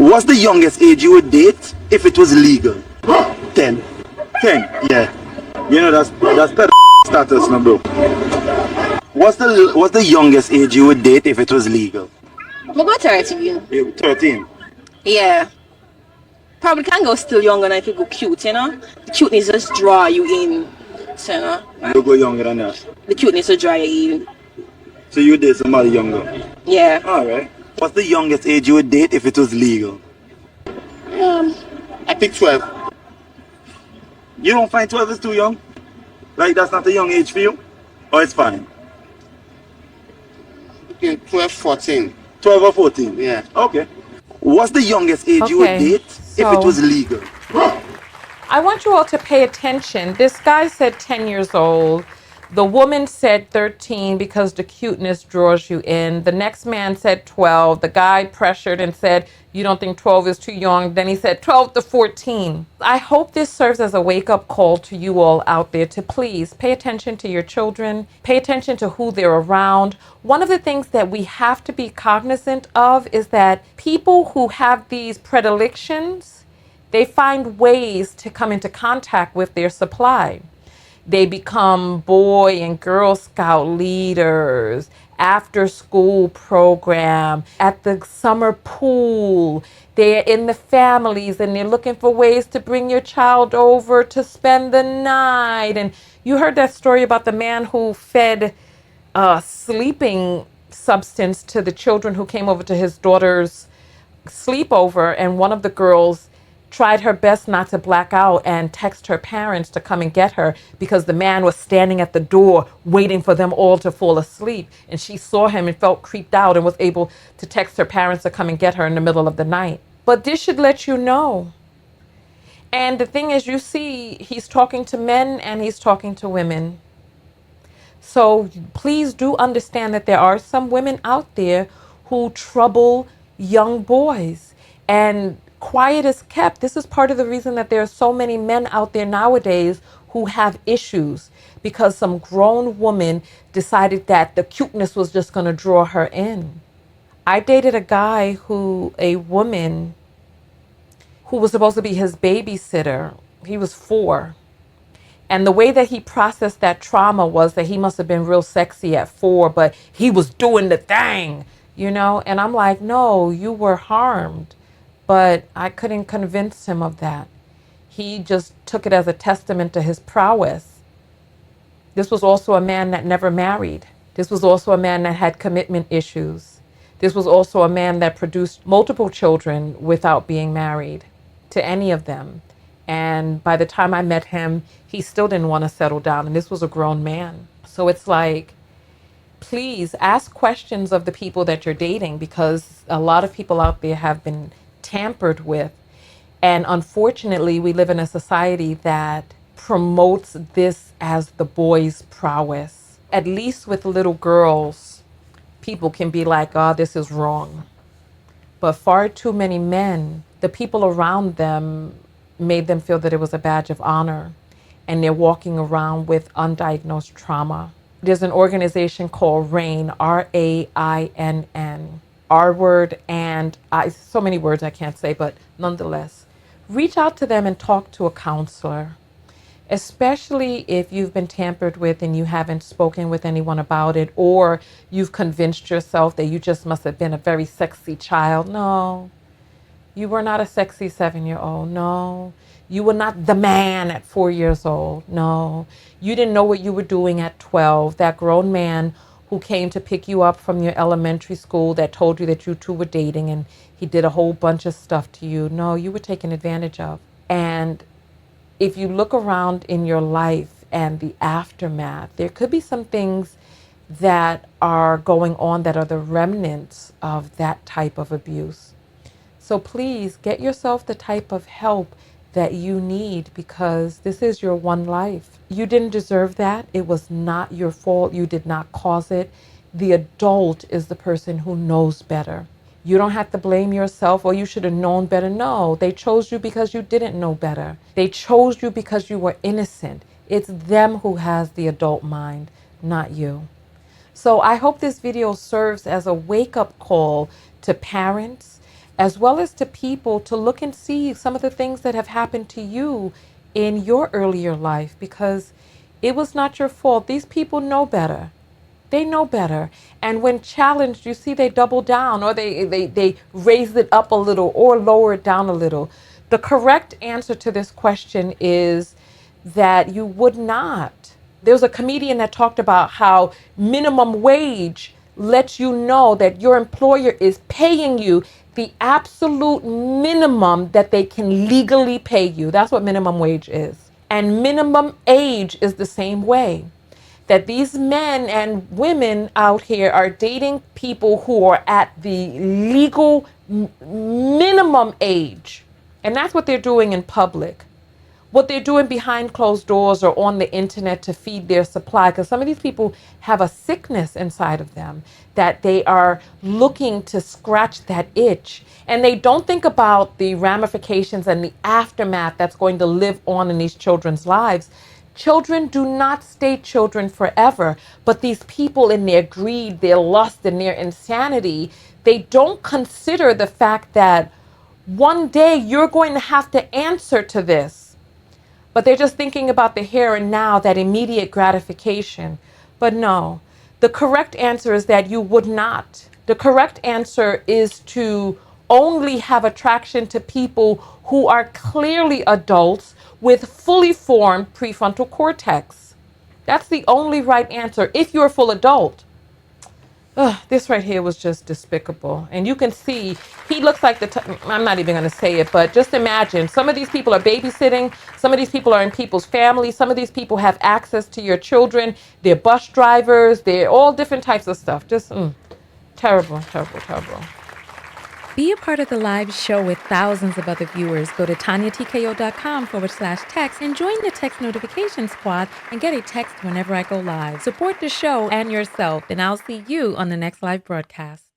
What's the youngest age you would date if it was legal? 10. 10, yeah. You know that's pedo status, no bro. What's the youngest age you would date if it was legal? I'm go 13. 13. Yeah. Probably can go still younger than if you go cute, you know? The cuteness just draw you in. So, you know? You go younger than that. The cuteness will draw you in. So you would date somebody younger? Yeah. Alright. What's the youngest age you would date if it was legal? I pick 12. You don't find 12 is too young? Like that's not a young age for you? Or it's fine? Between 12, 14. 12 or 14? Yeah. Okay. What's the youngest age you would Okay, date if it so- was legal? I want you all to pay attention. This guy said 10 years old. The woman said 13 because the cuteness draws you in. The next man said 12. The guy pressured and said, you don't think 12 is too young? Then he said 12 to 14. I hope this serves as a wake-up call to you all out there to please pay attention to your children. Pay attention to who they're around. One of the things that we have to be cognizant of is that people who have these predilections, they find ways to come into contact with their supply. They become Boy and Girl Scout leaders, after school program, at the summer pool. They're in the families and they're looking for ways to bring your child over to spend the night. And you heard that story about the man who fed sleeping substance to the children who came over to his daughter's sleepover, and one of the girls tried her best not to black out and text her parents to come and get her because the man was standing at the door waiting for them all to fall asleep. And she saw him and felt creeped out and was able to text her parents to come and get her in the middle of the night. But this should let you know. And the thing is, you see, he's talking to men and he's talking to women. So please do understand that there are some women out there who trouble young boys. And quiet is kept. This is part of the reason that there are so many men out there nowadays who have issues, because some grown woman decided that the cuteness was just going to draw her in. I dated a guy a woman who was supposed to be his babysitter. He was 4. And the way that he processed that trauma was that he must have been real sexy at 4, but he was doing the thing, you know? And I'm like, no, you were harmed. But I couldn't convince him of that. He just took it as a testament to his prowess. This was also a man that never married. This was also a man that had commitment issues. This was also a man that produced multiple children without being married to any of them. And by the time I met him, he still didn't want to settle down. And this was a grown man. So it's like, please ask questions of the people that you're dating, because a lot of people out there have been tampered with. And unfortunately, we live in a society that promotes this as the boy's prowess. At least with little girls, people can be like, oh, this is wrong. But far too many men, the people around them made them feel that it was a badge of honor, and they're walking around with undiagnosed trauma. There's an organization called RAINN, RAINN. R word and I, so many words I can't say, but nonetheless, reach out to them and talk to a counselor, especially if you've been tampered with and you haven't spoken with anyone about it, or you've convinced yourself that you just must have been a very sexy child. No, you were not a sexy 7-year-old. No, you were not the man at 4 years old. No, you didn't know what you were doing at 12. That grown man who came to pick you up from your elementary school that told you that you two were dating and he did a whole bunch of stuff to you. No, you were taken advantage of. And if you look around in your life and the aftermath, there could be some things that are going on that are the remnants of that type of abuse. So please get yourself the type of help that you need, because this is your one life. You didn't deserve that. It was not your fault. You did not cause it. The adult is the person who knows better. You don't have to blame yourself, or you should have known better. No, they chose you because you didn't know better. They chose you because you were innocent. It's them who has the adult mind, not you. So I hope this video serves as a wake-up call to parents, as well as to people, to look and see some of the things that have happened to you in your earlier life, because it was not your fault. These people know better. They know better. And when challenged, you see they double down, or they raise it up a little or lower it down a little. The correct answer to this question is that you would not. There was a comedian that talked about how minimum wage lets you know that your employer is paying you the absolute minimum that they can legally pay you. That's what minimum wage is. And minimum age is the same way. That these men and women out here are dating people who are at the legal minimum age. And that's what they're doing in public. What they're doing behind closed doors or on the internet to feed their supply, because some of these people have a sickness inside of them that they are looking to scratch that itch. And they don't think about the ramifications and the aftermath that's going to live on in these children's lives. Children do not stay children forever, but these people in their greed, their lust, and their insanity, they don't consider the fact that one day you're going to have to answer to this. But they're just thinking about the here and now, that immediate gratification. But no, the correct answer is that you would not. The correct answer is to only have attraction to people who are clearly adults with fully formed prefrontal cortex. That's the only right answer if you're a full adult. This right here was just despicable. And you can see, he looks like I'm not even going to say it, but just imagine, some of these people are babysitting, some of these people are in people's families, some of these people have access to your children, they're bus drivers, they're all different types of stuff. Just terrible, terrible, terrible. Be a part of the live show with thousands of other viewers. Go to TonyaTKO.com/text and join the text notification squad and get a text whenever I go live. Support the show and yourself, and I'll see you on the next live broadcast.